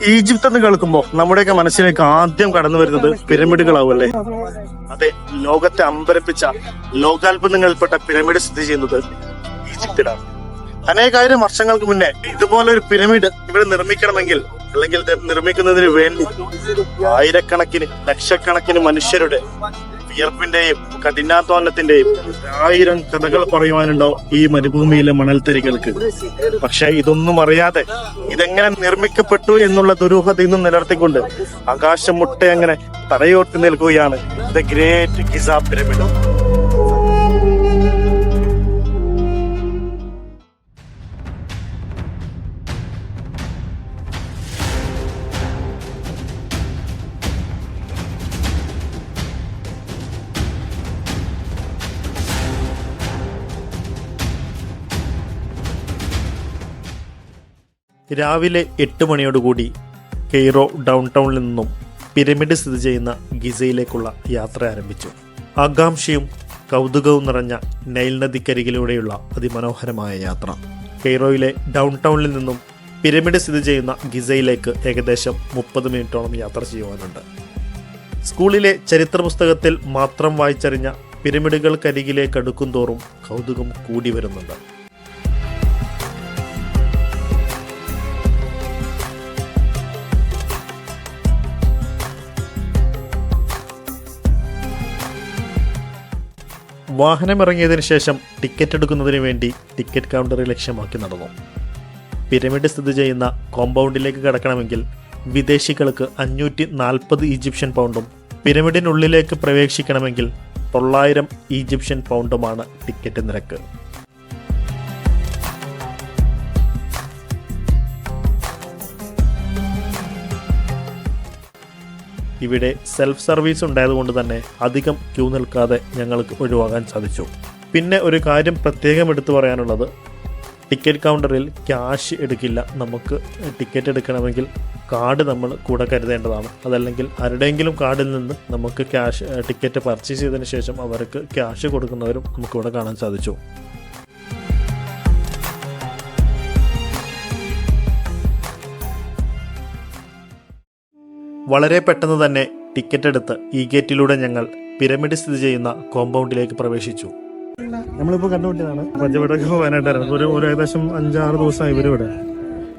Egypt എന്ന് കേൾക്കുമ്പോ നമ്മുടെയൊക്കെ മനസ്സിലേക്ക് ആദ്യം കടന്നു വരുന്നത് പിരമിഡുകളാവുമല്ലേ? അതെ, ലോകത്തെ അമ്പരപ്പിച്ച ലോകാത്ഭുതങ്ങളിൽപ്പെട്ട പിരമിഡ് സ്ഥിതി ചെയ്യുന്നത് ഈജിപ്തിലാണ്. അനേകായിരം വർഷങ്ങൾക്ക് മുന്നേ ഇതുപോലെ ഒരു പിരമിഡ് ഇവിടെ നിർമ്മിക്കണമെങ്കിൽ, അല്ലെങ്കിൽ നിർമ്മിക്കുന്നതിന് വേണ്ടി ആയിരക്കണക്കിന് ലക്ഷക്കണക്കിന് മനുഷ്യരുടെ വിയർപ്പിന്റെയും കഠിനാധ്വാനത്തിന്റെയും 1000 കഥകൾ പറയുവാനുണ്ടാവും ഈ മരുഭൂമിയിലെ മണൽത്തരികൾക്ക്. പക്ഷെ ഇതൊന്നും അറിയാതെ ഇതെങ്ങനെ നിർമ്മിക്കപ്പെട്ടു എന്നുള്ള ദുരൂഹത ഇന്നും നിലനിർത്തിക്കൊണ്ട് ആകാശം മുട്ടെ അങ്ങനെ തലയോർത്തി നിൽക്കുകയാണ് ദ ഗ്രേറ്റ് ഗിസ പിരമിഡ്. രാവിലെ 8 മണിയോടുകൂടി കെയ്റോ ഡൗൺ ടൗണിൽ നിന്നും പിരമിഡ് സ്ഥിതി ചെയ്യുന്ന ഗിസയിലേക്കുള്ള യാത്ര ആരംഭിച്ചു. ആകാംക്ഷയും കൗതുകവും നിറഞ്ഞ നൈൽ നദിക്കരികിലൂടെയുള്ള അതിമനോഹരമായ യാത്ര. കെയ്റോയിലെ ഡൗൺ ടൗണിൽ നിന്നും പിരമിഡ് സ്ഥിതി ചെയ്യുന്ന ഗിസയിലേക്ക് ഏകദേശം 30 മിനിറ്റോളം യാത്ര ചെയ്യുവാനുണ്ട്. സ്കൂളിലെ ചരിത്ര പുസ്തകത്തിൽ മാത്രം വായിച്ചറിഞ്ഞ പിരമിഡുകൾക്കരികിലേക്ക് അടുക്കും തോറും കൗതുകം കൂടി വരുന്നുണ്ട്. വാഹനമിറങ്ങിയതിനു ശേഷം ടിക്കറ്റ് എടുക്കുന്നതിന് വേണ്ടി ടിക്കറ്റ് കൗണ്ടർ ലക്ഷ്യമാക്കി നടന്നു. പിരമിഡ് സ്ഥിതി ചെയ്യുന്ന കോമ്പൗണ്ടിലേക്ക് കടക്കണമെങ്കിൽ വിദേശികൾക്ക് 540 ഈജിപ്ഷ്യൻ പൗണ്ടും പിരമിഡിനുള്ളിലേക്ക് പ്രവേശിക്കണമെങ്കിൽ 900 ഈജിപ്ഷ്യൻ പൗണ്ടുമാണ് ടിക്കറ്റ് നിരക്ക്. ഇവിടെ സെൽഫ് സർവീസ് ഉണ്ടായതുകൊണ്ട് തന്നെ അധികം ക്യൂ നിൽക്കാതെ ഞങ്ങൾക്ക് ഒഴിവാകാൻ സാധിച്ചു. പിന്നെ ഒരു കാര്യം പ്രത്യേകം എടുത്തു പറയാനുള്ളത്, ടിക്കറ്റ് കൗണ്ടറിൽ ക്യാഷ് എടുക്കില്ല. നമുക്ക് ടിക്കറ്റ് എടുക്കണമെങ്കിൽ കാർഡ് നമ്മൾ കൂടെ കരുതേണ്ടതാണ്. അതല്ലെങ്കിൽ ആരുടെയെങ്കിലും കാർഡിൽ നിന്ന് നമുക്ക് ടിക്കറ്റ് പർച്ചേസ് ചെയ്തതിന് ശേഷം അവർക്ക് ക്യാഷ് കൊടുക്കുന്നവരും നമുക്കിവിടെ കാണാൻ സാധിച്ചു. വളരെ പെട്ടെന്ന് തന്നെ ടിക്കറ്റ് എടുത്ത് ഈ ഗേറ്റിലൂടെ ഞങ്ങൾ പിരമിഡ് സ്ഥിതി ചെയ്യുന്ന കോമ്പൗണ്ടിലേക്ക് പ്രവേശിച്ചു. നമ്മളിപ്പോൾ കണ്ടുപിടിച്ചതാണ് പഞ്ചവടക്ക് പോകാനായിട്ടായിരുന്നു. ഒരു ഏകദേശം 5-6 ദിവസമായി ഇവരിവിടെ.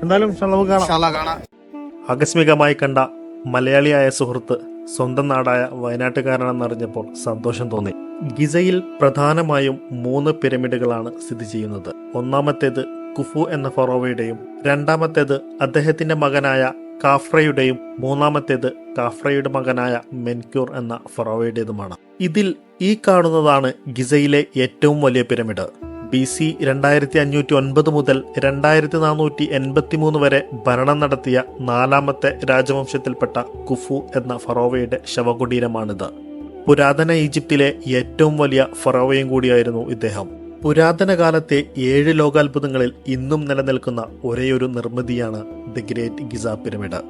എന്തായാലും നമുക്ക് കാണാം. ആകസ്മികമായി കണ്ട മലയാളിയായ സുഹൃത്ത് സ്വന്തം നാടായ വയനാട്ടുകാരനെന്നറിഞ്ഞപ്പോൾ സന്തോഷം തോന്നി. ഗിസയിൽ പ്രധാനമായും 3 പിരമിഡുകളാണ് സ്ഥിതി ചെയ്യുന്നത്. ഒന്നാമത്തേത് കുഫു എന്ന ഫറോവയുടെയും, രണ്ടാമത്തേത് അദ്ദേഹത്തിന്റെ മകനായ കാഫ്രയുടെയും, മൂന്നാമത്തേത് കാഫ്രയുടെ മകനായ മെൻക്യൂർ എന്ന ഫറോവയുടേതുമാണ്. ഇതിൽ ഈ കാണുന്നതാണ് ഗിസയിലെ ഏറ്റവും വലിയ പിരമിഡ്. BC 2509 മുതൽ 2483 വരെ ഭരണം നടത്തിയ 4ാമത്തെ രാജവംശത്തിൽപ്പെട്ട കുഫു എന്ന ഫറോവയുടെ ശവകുടീരമാണിത്. പുരാതന ഈജിപ്തിലെ ഏറ്റവും വലിയ ഫറോവയും കൂടിയായിരുന്നു ഇദ്ദേഹം. പുരാതന കാലത്തെ 7 ലോകാത്ഭുതങ്ങളിൽ ഇന്നും നിലനിൽക്കുന്ന ഒരേയൊരു നിർമ്മിതിയാണ് ദി ഗ്രേറ്റ് ഗിസ പിരമിഡ്.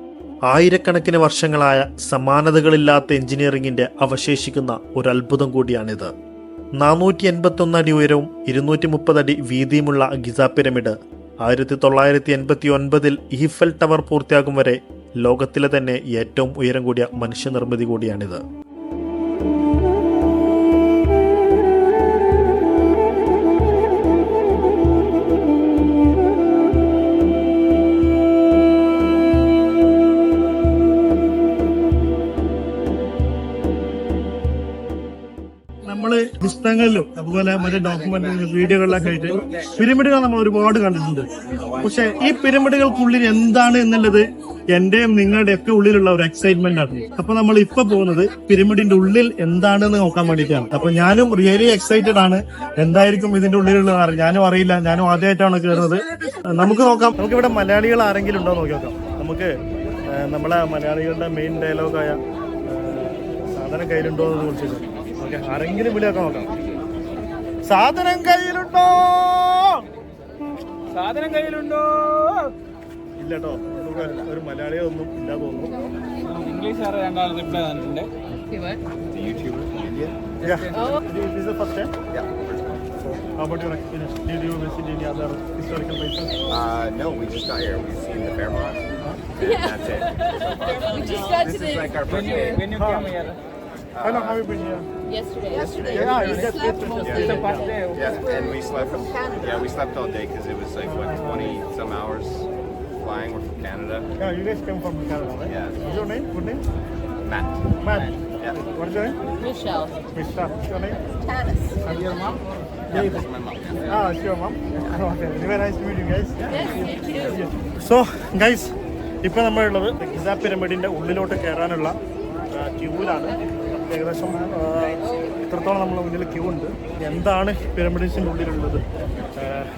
ആയിരക്കണക്കിന് വർഷങ്ങളായ സമാനതകളില്ലാത്ത എഞ്ചിനീയറിംഗിന്റെ അവശേഷിക്കുന്ന ഒരു അത്ഭുതം കൂടിയാണിത്. 481 അടി ഉയരവും 230 അടി വീതിയുമുള്ള ഗിസ പിരമിഡ് 1989 ഈഫൽ ടവർ പൂർത്തിയാകും വരെ ലോകത്തിലെ തന്നെ ഏറ്റവും ഉയരം കൂടിയ മനുഷ്യനിർമ്മിതി കൂടിയാണിത്. നമ്മള് പുസ്തകങ്ങളിലും അതുപോലെ മറ്റേ ഡോക്യുമെന്ററി വീഡിയോകളിലൊക്കെ ആയിട്ട് പിരമിഡുകൾ നമ്മൾ ഒരുപാട് കണ്ടിട്ടുണ്ട്. പക്ഷെ ഈ പിരമിഡുകൾക്കുള്ളിൽ എന്താണ് എന്നുള്ളത് എന്റെയും നിങ്ങളുടെ ഒക്കെ ഉള്ളിലുള്ള ഒരു എക്സൈറ്റ്മെന്റ് ആണ്. അപ്പൊ നമ്മൾ ഇപ്പൊ പോകുന്നത് പിരമിഡിന്റെ ഉള്ളിൽ എന്താണെന്ന് നോക്കാൻ വേണ്ടിയിട്ടാണ്. അപ്പൊ ഞാനും റിയലി എക്സൈറ്റഡ് ആണ്. എന്തായിരിക്കും ഇതിന്റെ ഉള്ളിലുള്ള, ഞാനും അറിയില്ല, ഞാനും ആദ്യമായിട്ടാണ് കയറുന്നത്. നമുക്ക് നോക്കാം. നമുക്കിവിടെ മലയാളികൾ ആരെങ്കിലും ഉണ്ടോ നോക്കി നോക്കാം. നമുക്ക് നമ്മളെ മലയാളികളുടെ മെയിൻ ഡയലോഗായ സാധനം കയ്യിലുണ്ടോ എന്ന് വിളിച്ചിട്ട് ആരെങ്കിലും വിളിയൊക്കെ നോക്കാം. സാധനം കയ്യിലുണ്ടോ? സാധനം കയ്യിലുണ്ടോ? ഇല്ലട്ടോ, ഒരു മലയാളിയോ ഒന്നും ഇല്ല തോന്നുന്നു. ഇംഗ്ലീഷ് അറിയാണ്ടാണ് റിപ്ലൈ തന്നിട്ടുണ്ട്. How about your experience? Did you visit any other historical places? No, we just got here. We've seen the Fairmont. and that's it. So far. We just got This to is the like our first day. When you came here, How long have you been here? yesterday. Yeah, We you just slept left most Yeah. of it's the the first day. day. Yeah, and we slept. Yeah, we slept all day because it was like what 20 some hours flying. We're from Canada. Yeah, you guys came from Canada, right? Yeah. What's your name? Good name? Matt. Matt. Yeah. What's your name? Michelle. Mishra. What's your name? Tanis. And your mom? Yeah, this is my mom. Yeah. Ah, it's your mom? Okay. Very nice to meet you guys. Yes, you too. So guys ഇപ്പോൾ നമ്മളുള്ളത് Giza പിരമിഡിൻ്റെ ഉള്ളിലോട്ട് കയറാനുള്ള ക്യൂവിലാണ്. ഏകദേശം ഇത്രത്തോളം നമ്മളെ മുന്നിൽ Q ഉണ്ട്. എന്താണ് പിരമിഡ്സിൻ്റെ ഉള്ളിലുള്ളത്?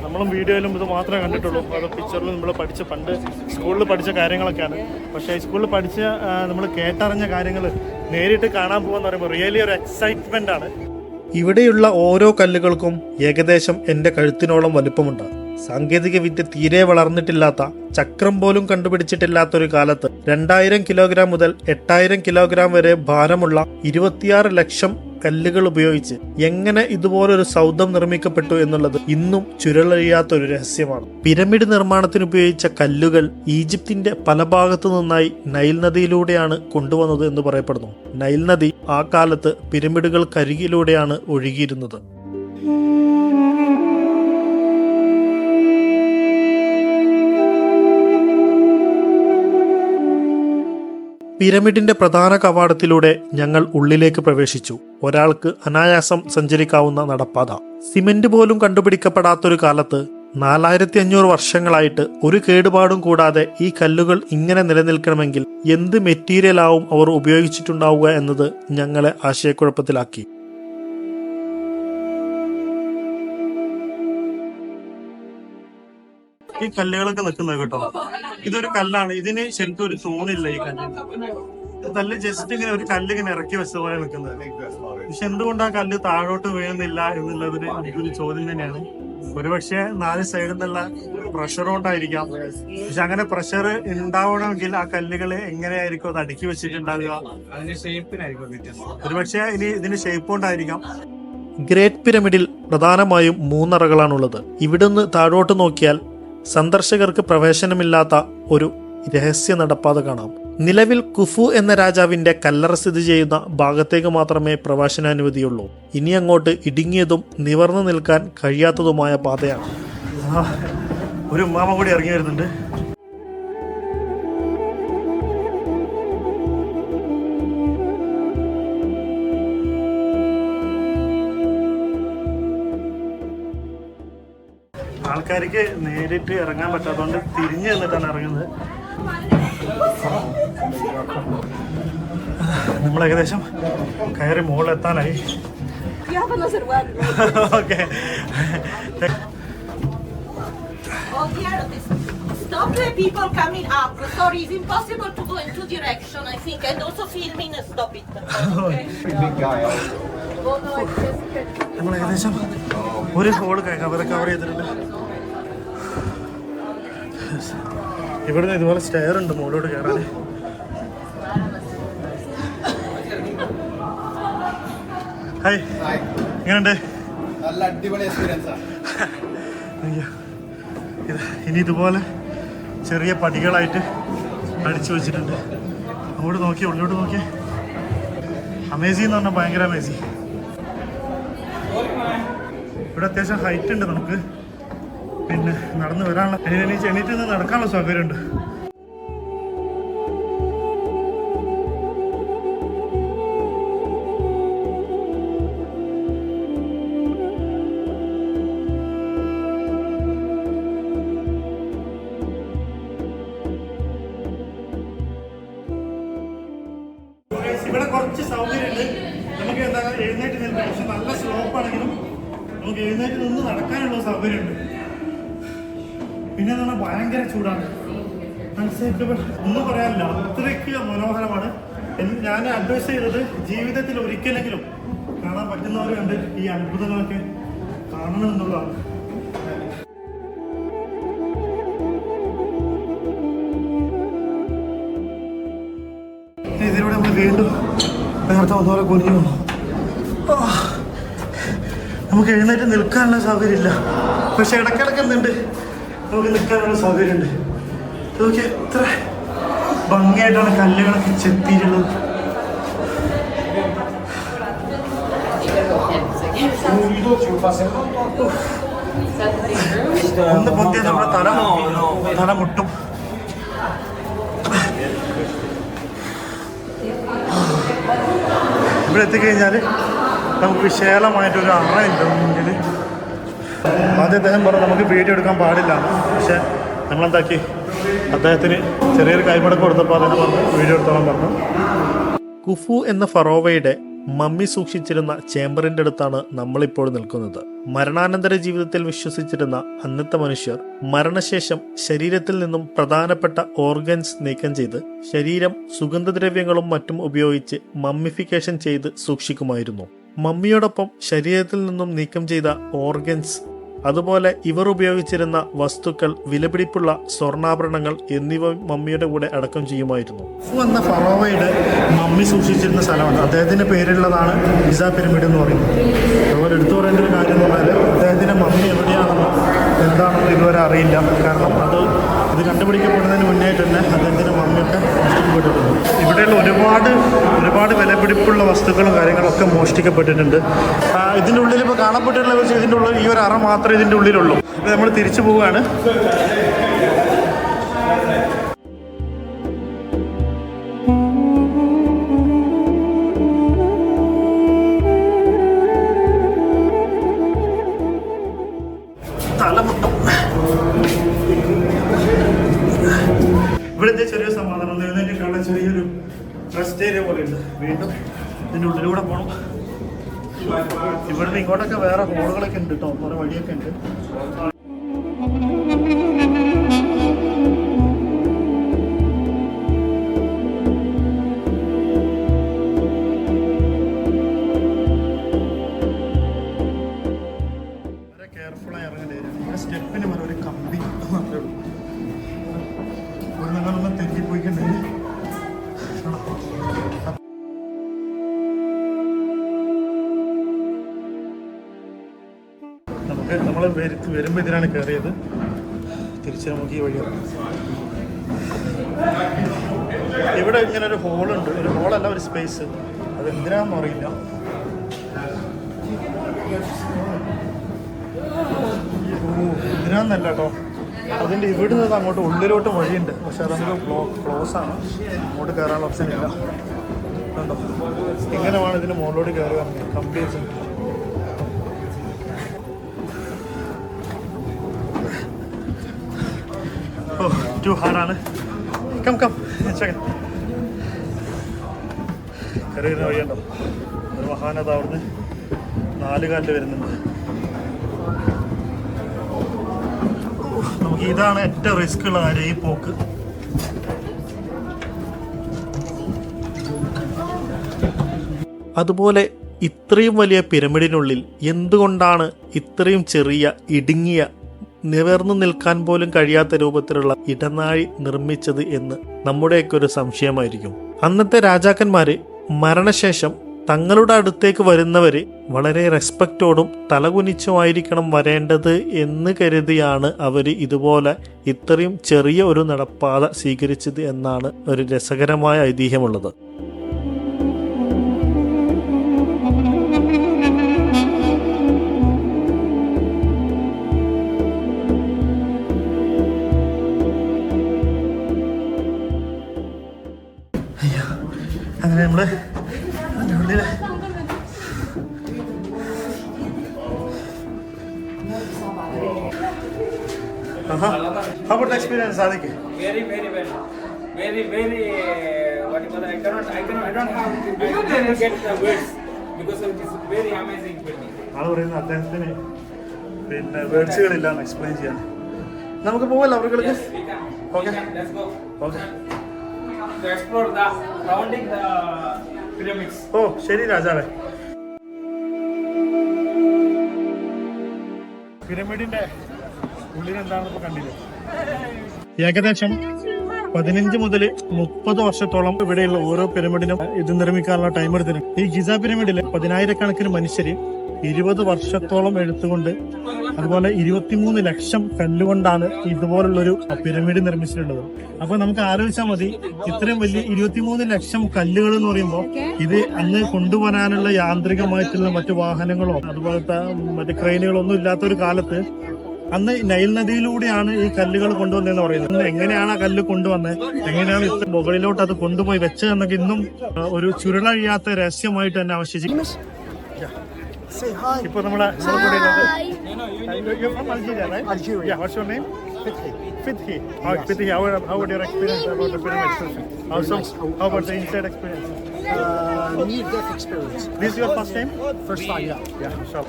നമ്മളും വീഡിയോയിലും ഇത് മാത്രമേ കണ്ടിട്ടുള്ളൂ. അത് പിക്ചറിൽ നമ്മൾ പണ്ട് സ്കൂളിൽ പഠിച്ച കാര്യങ്ങളൊക്കെയാണ്. പക്ഷേ സ്കൂളിൽ പഠിച്ച നമ്മൾ കേട്ടറിഞ്ഞ കാര്യങ്ങൾ നേരിട്ട് കാണാൻ പോകുമെന്ന് പറയുമ്പോൾ റിയലി ഒരു എക്സൈറ്റ്മെൻ്റ് ആണ്. ഇവിടെയുള്ള ഓരോ കല്ലുകൾക്കും ഏകദേശം എൻ്റെ കഴുത്തിനോളം വലുപ്പമുണ്ട്. സാങ്കേതിക വിദ്യ തീരെ വളർന്നിട്ടില്ലാത്ത, ചക്രം പോലും കണ്ടുപിടിച്ചിട്ടില്ലാത്തൊരു കാലത്ത് 2000 കിലോഗ്രാം മുതൽ 8000 കിലോഗ്രാം വരെ ഭാരമുള്ള 26 ലക്ഷം കല്ലുകൾ ഉപയോഗിച്ച് എങ്ങനെ ഇതുപോലൊരു സൗധം നിർമ്മിക്കപ്പെട്ടു എന്നുള്ളത് ഇന്നും ചുരുളഴിയാത്തൊരു രഹസ്യമാണ്. പിരമിഡ് നിർമ്മാണത്തിന് ഉപയോഗിച്ച കല്ലുകൾ ഈജിപ്തിന്റെ പല ഭാഗത്തു നിന്നായി നൈൽ നദിയിലൂടെയാണ് കൊണ്ടുവന്നത് എന്ന് പറയപ്പെടുന്നു. നൈൽ നദി ആ കാലത്ത് പിരമിഡുകൾക്കരികിലൂടെയാണ് ഒഴുകിയിരുന്നത്. പിരമിഡിന്റെ പ്രധാന കവാടത്തിലൂടെ ഞങ്ങൾ ഉള്ളിലേക്ക് പ്രവേശിച്ചു. ഒരാൾക്ക് അനായാസം സഞ്ചരിക്കാവുന്ന നടപ്പാത. സിമന്റ് പോലും കണ്ടുപിടിക്കപ്പെടാത്തൊരു കാലത്ത് 4500 വർഷങ്ങളായിട്ട് ഒരു കേടുപാടും കൂടാതെ ഈ കല്ലുകൾ ഇങ്ങനെ നിലനിൽക്കണമെങ്കിൽ എന്ത് മെറ്റീരിയലാവും അവർ ഉപയോഗിച്ചിട്ടുണ്ടാവുക എന്നത് ഞങ്ങളെ ആശയക്കുഴപ്പത്തിലാക്കി. ഈ കല്ലുകളൊക്കെ നിൽക്കുന്നത് കേട്ടോ, ഇതൊരു കല്ലാണ്. ഇതിന് ശരിക്കും ഒരു തൂണില്ല. ഈ കല്ല് ജസ്റ്റ് ഇങ്ങനെ ഒരു കല്ല് ഇങ്ങനെ ഇറക്കി വെച്ച പോലെ നിൽക്കുന്നത്. പക്ഷെ എന്തുകൊണ്ട് ആ കല്ല് താഴോട്ട് വീഴുന്നില്ല എന്നുള്ളതിന് എനിക്കൊരു ചോദ്യം തന്നെയാണ്. ഒരുപക്ഷെ 4 സൈഡിൽ നിന്നുള്ള പ്രഷർ കൊണ്ടായിരിക്കാം. പക്ഷെ അങ്ങനെ പ്രഷർ ഉണ്ടാവണമെങ്കിൽ ആ കല്ലുകൾ എങ്ങനെയായിരിക്കും അത് അടുക്കി വെച്ചിട്ടുണ്ടാവുക? ഒരുപക്ഷെ ഇനി ഇതിന് ഷേപ്പ് കൊണ്ടായിരിക്കാം. ഗ്രേറ്റ് പിരമിഡിൽ പ്രധാനമായും 3 അറകളാണുള്ളത്. ഇവിടുന്ന് താഴോട്ട് നോക്കിയാൽ സന്ദർശകർക്ക് പ്രവേശനമില്ലാത്ത ഒരു രഹസ്യ നടപ്പാത കാണാം. നിലവിൽ കുഫു എന്ന രാജാവിന്റെ കല്ലറ സ്ഥിതി ചെയ്യുന്ന ഭാഗത്തേക്ക് മാത്രമേ പ്രവേശനാനുമതിയുള്ളൂ. ഇനി അങ്ങോട്ട് ഇടുങ്ങിയതും നിവർന്നു നിൽക്കാൻ കഴിയാത്തതുമായ പാതയാണ്. ഒരു ഉമ്മാമ കൂടി ഇറങ്ങി വരുന്നുണ്ട്. ആൾക്കാർക്ക് നേരിട്ട് ഇറങ്ങാൻ പറ്റാത്തതുകൊണ്ട് തിരിഞ്ഞു നിന്നിട്ടാണ് ഇറങ്ങുന്നത്. നമ്മൾ ഏകദേശം കയറി മുകളിലെത്താനായി. Okay, Stop the people coming up. Sorry, it's impossible to go in 2 directions, I think, and also filming, stop it. Okay? Big guy. നമ്മൾ ഏകദേശം ഒരു ഹോള് കവർ ചെയ്തിട്ടുണ്ട്. ഇവിടുന്ന് ഇതുപോലെ സ്റ്റെയർ ഉണ്ട് മുകളിലോട്ട് കയറാൻ. ഹായ്, എങ്ങനെയുണ്ട്? നല്ല അടിപൊളി എക്സ്പീരിയൻസാ. ഇനി ഇതുപോലെ ചെറിയ പടികളായിട്ട് അടിച്ചു വെച്ചിട്ടുണ്ട്. അങ്ങോട്ട് നോക്കി, ഉള്ളിലോട്ട് നോക്കി. അമേസിംഗ് എന്ന് പറഞ്ഞാൽ ഭയങ്കര അമേസിംഗ്. ഇവിടെ അത്യാവശ്യം ഹൈറ്റ് ഉണ്ട്. നമുക്ക് പിന്നെ നടന്നു വരാനുള്ള എണീറ്റ് നിന്ന് നടക്കാനുള്ള സൗകര്യമുണ്ട്. ഇവിടെ കുറച്ച് സൗകര്യമുണ്ട്. നമുക്ക് എന്താ എഴുന്നേറ്റ് നിൽക്കാം. പക്ഷെ നല്ല സ്ലോപ്പാണെങ്കിലും നമുക്ക് എഴുന്നേറ്റ് നിന്ന് നടക്കാനുള്ള സൗകര്യമുണ്ട്. പിന്നെ എന്ന് പറഞ്ഞാൽ ഭയങ്കര ചൂടാണ്. അൺസൈറ്റബിൾ ഒന്നും പറയാനില്ല, അത്രയ്ക്ക് മനോഹരമാണ്. ഞാൻ അഡ്വൈസ് ചെയ്തത് ജീവിതത്തിൽ ഒരിക്കലെങ്കിലും കാണാൻ പറ്റുന്നവർ കണ്ട് ഈ അത്ഭുതങ്ങളൊക്കെ കാണണം എന്നുള്ളതാണ്. ഇതിലൂടെ നമ്മൾ വീണ്ടും നേരത്തെ വന്നപോലെ കുനിഞ്ഞു വന്നു. നമുക്ക് എഴുന്നേറ്റ് നിൽക്കാനുള്ള സൗകര്യമില്ല, പക്ഷെ ഇടയ്ക്കിടയ്ക്ക് എന്തുണ്ട്, നമുക്ക് നിൽക്കാനുള്ള സൗകര്യമുണ്ട്. ഇതൊക്കെ എത്ര ഭംഗിയായിട്ടാണ് കല്ലുകളൊക്കെ ചെത്തിയിട്ടുള്ളത്. ഒന്ന് പൊന്തിയാൽ നമ്മുടെ തല മുട്ടും. ഇവിടെ എത്തിക്കഴിഞ്ഞാൽ നമുക്ക് വിശാലമായിട്ടൊരു അറയുണ്ട് മുന്നിൽ. ആദ്യം അദ്ദേഹം പറഞ്ഞു നമുക്ക് വീഡിയോ എടുക്കാൻ പാടില്ല, പക്ഷെ നമ്മളെന്താക്കി അദ്ദേഹത്തിന് ചെറിയൊരു കൈമടക്ക് കൊടുത്തപ്പോൾ അദ്ദേഹം പറഞ്ഞു വീഡിയോ എടുത്തോളം പറഞ്ഞു. കുഫു എന്ന ഫറോവയുടെ മമ്മി സൂക്ഷിച്ചിരുന്ന ചേംബറിന്റെ അടുത്താണ് നമ്മളിപ്പോൾ നിൽക്കുന്നത്. മരണാനന്തര ജീവിതത്തിൽ വിശ്വസിച്ചിരുന്ന അന്നത്തെ മനുഷ്യർ മരണശേഷം ശരീരത്തിൽ നിന്നും പ്രധാനപ്പെട്ട ഓർഗൻസ് നീക്കം ചെയ്ത് ശരീരം സുഗന്ധദ്രവ്യങ്ങളും മറ്റും ഉപയോഗിച്ച് മമ്മിഫിക്കേഷൻ ചെയ്ത് സൂക്ഷിക്കുമായിരുന്നു. മമ്മിയോടൊപ്പം ശരീരത്തിൽ നിന്നും നീക്കം ചെയ്ത ഓർഗൻസ്, അതുപോലെ ഇവർ ഉപയോഗിച്ചിരുന്ന വസ്തുക്കൾ, വിലപിടിപ്പുള്ള സ്വർണ്ണാഭരണങ്ങൾ എന്നിവ മമ്മിയുടെ കൂടെ അടക്കം ചെയ്യുമായിരുന്നു. കുഫു എന്ന ഫറോവയുടെ മമ്മി സൂക്ഷിച്ചിരുന്ന സ്ഥലമാണ്. അദ്ദേഹത്തിന്റെ പേരിലുള്ളതാണ് ഗിസ പിരമിഡ് എന്ന് പറയുന്നത്. അതുപോലെ എടുത്തു പറയേണ്ട ഒരു കാര്യം എന്ന് പറഞ്ഞാൽ അദ്ദേഹത്തിന്റെ മമ്മി എവിടെയാണെന്നോ എന്താണെന്നോ ഇതുവരെ അറിയില്ല. കാരണം ഇത് കണ്ടുപിടിക്കപ്പെടുന്നതിന് മുന്നേ തന്നെ അദ്ദേഹത്തിന്റെ മമ്മിയൊക്കെ മോഷ്ടിക്കപ്പെട്ടിട്ടുണ്ട്. ഇവിടെയുള്ള ഒരുപാട് വിലപിടിപ്പുള്ള വസ്തുക്കളും കാര്യങ്ങളൊക്കെ മോഷ്ടിക്കപ്പെട്ടിട്ടുണ്ട്. ഇതിൻ്റെ ഉള്ളിൽ ഇപ്പോൾ കാണപ്പെട്ടിട്ടുള്ള വെച്ച് ഇതിൻ്റെ ഉള്ളിൽ ഈ ഒരു അറ മാത്രമേ ഇതിൻ്റെ ഉള്ളിലുള്ളൂ. ഇപ്പോൾ നമ്മൾ തിരിച്ചു പോവുകയാണ്. തലമുട്ടും. ഇവിടുത്തെ ചെറിയ സമാധാനം എഴുന്നേറ്റിട്ടുള്ള ചെറിയൊരു റെസ്റ്റ് ഏരിയ പോലെ ഉണ്ട്. വീണ്ടും ഇതിൻ്റെ ഉള്ളിലൂടെ പോകണം. ഇവിടുന്ന് ഇങ്ങോട്ടൊക്കെ വേറെ ഹോളുകളൊക്കെ ഉണ്ട് കേട്ടോ, കുറെ വഴിയൊക്കെ ഉണ്ട്. വളരെ കെയർഫുള്ളായി ഇറങ്ങേണ്ടി വരും. സ്റ്റെപ്പിന് മേലെ ഒരു കമ്പി മാത്രമേ ഉള്ളൂ. ഇവിടെ നിങ്ങളൊന്നും തെറ്റിപ്പോയിക്കുണ്ടെങ്കിൽ നമ്മൾ വരുമ്പോൾ ഇതിനാണ് കയറിയത്. തിരിച്ച് നമുക്ക് ഈ വഴിയാണ്. ഇവിടെ ഇങ്ങനെ ഒരു ഹോളുണ്ട്. ഒരു ഹോളല്ല, ഒരു സ്പേസ്. അത് എന്തിനാണെന്ന് അറിയില്ല. എന്തിനാന്നല്ല കേട്ടോ. അതിൻ്റെ ഇവിടെ നിന്ന് അങ്ങോട്ട് ഉള്ളിലോട്ട് വഴിയുണ്ട്, പക്ഷെ അത് നമുക്ക് ക്ലോസ് ആണ്. അങ്ങോട്ട് കയറാനുള്ള ഓപ്ഷൻ ഇല്ല. കണ്ടോ, ഇങ്ങനെ വേണം ഇതിന് മുകളിലോട്ട് കയറുക. കംപ്ലീറ്റ് ടു ഹാർഡാണ്. കം കയറിയിരുന്ന വഴിയുണ്ടോ. ഒരു മഹാനത അവിടുന്ന് 4 കാലിൽ വരുന്നുണ്ട്. നമുക്ക് ഇതാണ് ഏറ്റവും റിസ്ക് ഉള്ള കാര്യം, ഈ പോക്ക്. അതുപോലെ ഇത്രയും വലിയ പിരമിഡിനുള്ളിൽ എന്തുകൊണ്ടാണ് ഇത്രയും ചെറിയ ഇടുങ്ങിയ നിവർന്നു നിൽക്കാൻ പോലും കഴിയാത്ത രൂപത്തിലുള്ള ഇടനാഴി നിർമ്മിച്ചത് എന്ന് നമ്മുടെയൊക്കെ ഒരു സംശയമായിരിക്കും. അന്നത്തെ രാജാക്കന്മാര് മരണശേഷം തങ്ങളുടെ അടുത്തേക്ക് വരുന്നവര് വളരെ റെസ്പെക്റ്റോടും തലകുനിച്ചുമായിരിക്കണം വരേണ്ടത് എന്ന് കരുതിയാണ് അവര് ഇതുപോലെ ഇത്രയും ചെറിയ ഒരു നടപ്പാത സ്വീകരിച്ചത് എന്നാണ് ഒരു രസകരമായ ഐതിഹ്യമുള്ളത്. അങ്ങനെ നമ്മള് ഉള്ളിൽ how about the experience, Sadiq? Very well. Very what you call I don't get the words because it is very amazing building. ആള് പറയുന്നത് അദ്ദേഹത്തിന് പിന്നെ വേർഡ്സുകളില്ലാന്ന് എക്സ്പ്ലെയിൻ ചെയ്യാൻ. നമുക്ക് പോവല്ലോ അവർക്ക്. Okay, Let's go. Okay. To explore the surrounding the pyramids. ഓ ശരി രാജാവേ. പിരമിഡിന്റെ ഉള്ളിൽ എന്താണെന്ന് ഇപ്പൊ കണ്ടില്ലേ. ഏകദേശം 15 മുതൽ 30 വർഷത്തോളം ഇവിടെയുള്ള ഓരോ പിരമിഡിനും ഇത് നിർമ്മിക്കാനുള്ള ടൈം എടുത്തിട്ടുണ്ട്. ഈ ഗിസ പിരമിഡില് 10,000-കണക്കിന് മനുഷ്യര് 20 വർഷത്തോളം എടുത്തുകൊണ്ട് അതുപോലെ 23 ലക്ഷം കല്ലുകൊണ്ടാണ് ഇതുപോലുള്ളൊരു പിരമിഡ് നിർമ്മിച്ചിട്ടുള്ളത്. അപ്പൊ നമുക്ക് ആലോചിച്ചാൽ മതി, ഇത്രയും വലിയ 23 ലക്ഷം കല്ലുകൾ എന്ന് പറയുമ്പോൾ ഇത് അന്ന് കൊണ്ടുപോകാനുള്ള യാന്ത്രികമായിട്ടുള്ള മറ്റു വാഹനങ്ങളോ അതുപോലത്തെ മറ്റു ക്രെയിനുകളോ ഒന്നും ഇല്ലാത്തൊരു കാലത്ത് അന്ന് നൈൽ നദിയിലൂടെയാണ് ഈ കല്ലുകൾ കൊണ്ടുവന്നതെന്ന് പറയുന്നത്. എങ്ങനെയാണ് ആ കല്ല് കൊണ്ടുവന്നത്, എങ്ങനെയാണ് ഇത്ര മുകളിലോട്ട് അത് കൊണ്ടുപോയി വെച്ചതെന്നൊക്കെ ഇന്നും ഒരു ചുരുളഴിയാത്ത രഹസ്യമായിട്ട് തന്നെ അവശേഷിക്കും. ഇപ്പൊ നമ്മളെ Algeria. What's your name? Fithi. How would your experience about the pyramids? Also, how about the inside experience? Near-death experience. This is your first time? First time, yeah. Yeah, sure.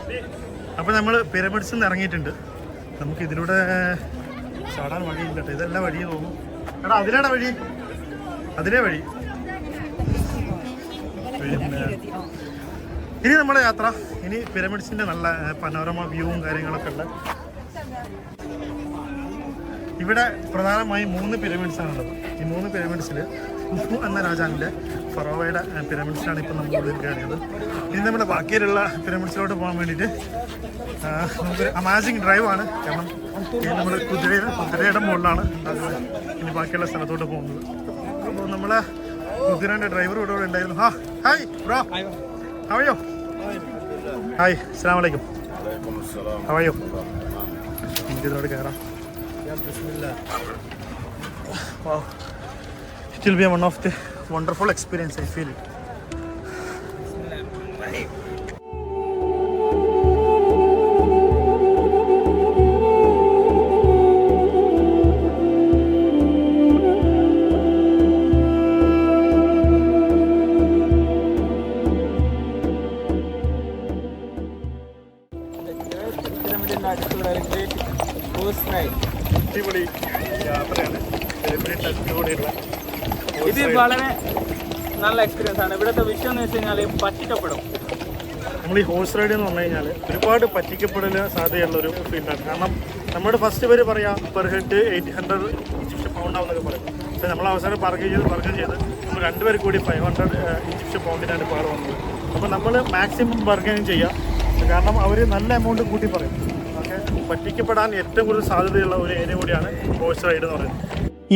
അപ്പൊ നമ്മള് പിരമിഡ്സിൽ നിന്ന് ഇറങ്ങിയിട്ടുണ്ട്. നമുക്ക് ഇതിലൂടെ ചാടാൻ വഴിയില്ല കേട്ടോ, ഇതെല്ലാം വഴി തോന്നും. എടാ അതിലാണ് വഴി, അതിലേ വഴി. പിന്നെ ഇനി നമ്മുടെ യാത്ര ഇനി പിരമിഡ്സിന്റെ നല്ല പനോരമ വ്യൂവും കാര്യങ്ങളൊക്കെ ഉണ്ട്. ഇവിടെ പ്രധാനമായും 3 പിരമിഡ്സ് ആണുള്ളത്. ഈ 3 പിരമിഡ്സിൽ കുഫു എന്ന രാജാവിന്റെ ഫറോവയുടെ പിരമിഡ്സിലാണ് ഇപ്പം നമ്മൾ കയറിയത്. ഇനി നമ്മുടെ ബാക്കിയിലുള്ള പിരമിഡ്സിലോട്ട് പോകാൻ വേണ്ടിയിട്ട് നമുക്ക് അമാസിങ് ഡ്രൈവാണ്. കാരണം നമ്മൾ കുതിരയുടെ മുകളിലാണ് ഇനി ബാക്കിയുള്ള സ്ഥലത്തോട്ട് പോകുന്നത്. അപ്പോൾ നമ്മളെ കുതിരയുടെ ഡ്രൈവർ ഇവിടെ ഉണ്ടായിരുന്നു. Hi bro, how are you? Hi, assalamu alaikum. How are you? നമുക്ക് ഇതിലോട്ട് കയറാം. Wow, it will be one of the wonderful experience, I feel it. അടിപൊളി യാത്രയാണ്. ഇത് വളരെ നല്ല എക്സ്പീരിയൻസ് ആണ്. ഇവിടുത്തെ വിഷയം എന്ന് വെച്ച് കഴിഞ്ഞാൽ പറ്റിക്കപ്പെടും. നമ്മൾ ഈ ഹോഴ്സ് റൈഡ് എന്ന് പറഞ്ഞു കഴിഞ്ഞാൽ ഒരുപാട് പറ്റിക്കപ്പെടൽ സാധ്യതയുള്ള ഒരു ഫീൽഡാണ്. കാരണം നമ്മുടെ ഫസ്റ്റ് പേര് പറയാം പെർ ഹെഡ് 800 ഈജിപ്ഷ്യൻ പൗണ്ട് ആവുന്നൊക്കെ പറയും. പക്ഷേ നമ്മൾ അവസാനം പറക്കുകയും ചെയ്ത് നമ്മൾ 2 പേര് കൂടി 500 ഈജിപ്ഷ്യൻ പൗണ്ടിനാണ് ഇപ്പോൾ വന്നത്. അപ്പോൾ നമ്മൾ മാക്സിമം ബർഗൈൻ ചെയ്യാം. കാരണം അവർ നല്ല എമൗണ്ട് കൂട്ടി പറയും. ഓക്കെ, പറ്റിക്കപ്പെടാൻ ഏറ്റവും കൂടുതൽ സാധ്യതയുള്ള ഒരു ഏരിയ കൂടിയാണ് ഹോഴ്സ് റൈഡ് എന്ന് പറയുന്നത്.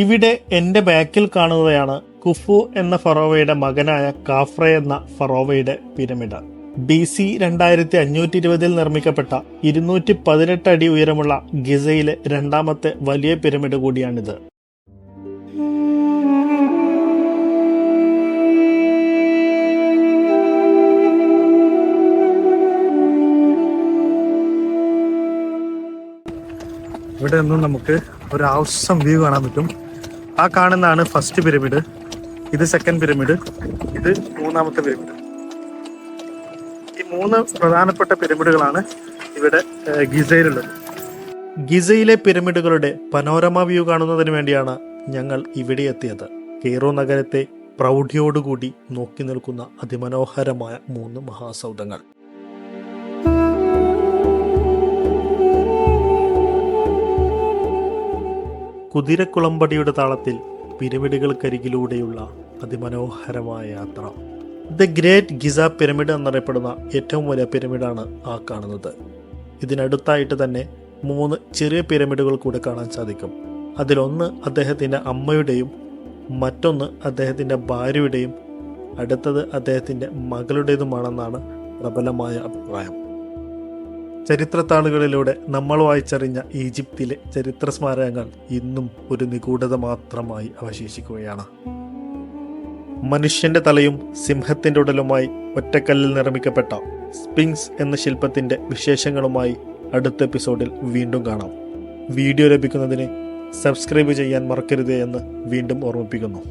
ഇവിടെ എൻ്റെ ബാക്കിൽ കാണുന്നതാണ് കുഫു എന്ന ഫറോവയുടെ മകനായ കാഫ്ര എന്ന ഫറോവയുടെ പിരമിഡ്. BC 2520 നിർമ്മിക്കപ്പെട്ട 218 അടി ഉയരമുള്ള ഗിസയിലെ രണ്ടാമത്തെ വലിയ പിരമിഡ് കൂടിയാണിത്. ഇവിടെ നിന്നും നമുക്ക് ഒരു ഔസം വ്യൂ കാണാൻ പറ്റും. ആ കാണുന്നതാണ് ഫസ്റ്റ് പിരമിഡ്, ഇത് സെക്കൻഡ് പിരമിഡ്, ഇത് 3ാമത്തെ പിരമിഡ്. ഈ 3 പ്രധാനപ്പെട്ട പിരമിഡുകളാണ് ഇവിടെ ഗിസയിലുള്ളത്. ഗിസയിലെ പിരമിഡുകളുടെ പനോരമ വ്യൂ കാണുന്നതിന് വേണ്ടിയാണ് ഞങ്ങൾ ഇവിടെ എത്തിയത്. കെയ്റോ നഗരത്തെ പ്രൗഢിയോടുകൂടി നോക്കി നിൽക്കുന്ന അതിമനോഹരമായ 3 മഹാസൗധങ്ങൾ. കുതിരക്കുളമ്പടിയുടെ താളത്തിൽ പിരമിഡുകൾക്കരികിലൂടെയുള്ള അതിമനോഹരമായ യാത്ര. ദ ഗ്രേറ്റ് ഗിസ പിരമിഡ് എന്നറിയപ്പെടുന്ന ഏറ്റവും വലിയ പിരമിഡാണ് ആ കാണുന്നത്. ഇതിനടുത്തായിട്ട് തന്നെ 3 ചെറിയ പിരമിഡുകൾ കൂടെ കാണാൻ സാധിക്കും. അതിലൊന്ന് അദ്ദേഹത്തിൻ്റെ അമ്മയുടെയും മറ്റൊന്ന് അദ്ദേഹത്തിൻ്റെ ഭാര്യയുടെയും അടുത്തത് അദ്ദേഹത്തിൻ്റെ മകളുടേതുമാണെന്നാണ് പ്രബലമായ അഭിപ്രായം. ചരിത്രത്താളുകളിലൂടെ നമ്മൾ വായിച്ചറിഞ്ഞ ഈജിപ്തിലെ ചരിത്ര സ്മാരകങ്ങൾ ഇന്നും ഒരു നിഗൂഢത മാത്രമായി അവശേഷിക്കുകയാണ്. മനുഷ്യന്റെ തലയും സിംഹത്തിന്റെ ഉടലുമായി ഒറ്റക്കല്ലിൽ നിർമ്മിക്കപ്പെട്ട സ്പിങ്സ് എന്ന ശില്പത്തിന്റെ വിശേഷങ്ങളുമായി അടുത്ത എപ്പിസോഡിൽ വീണ്ടും കാണാം. വീഡിയോ ലഭിക്കുന്നതിന് സബ്സ്ക്രൈബ് ചെയ്യാൻ മറക്കരുതേ എന്ന് വീണ്ടും ഓർമ്മിപ്പിക്കുന്നു.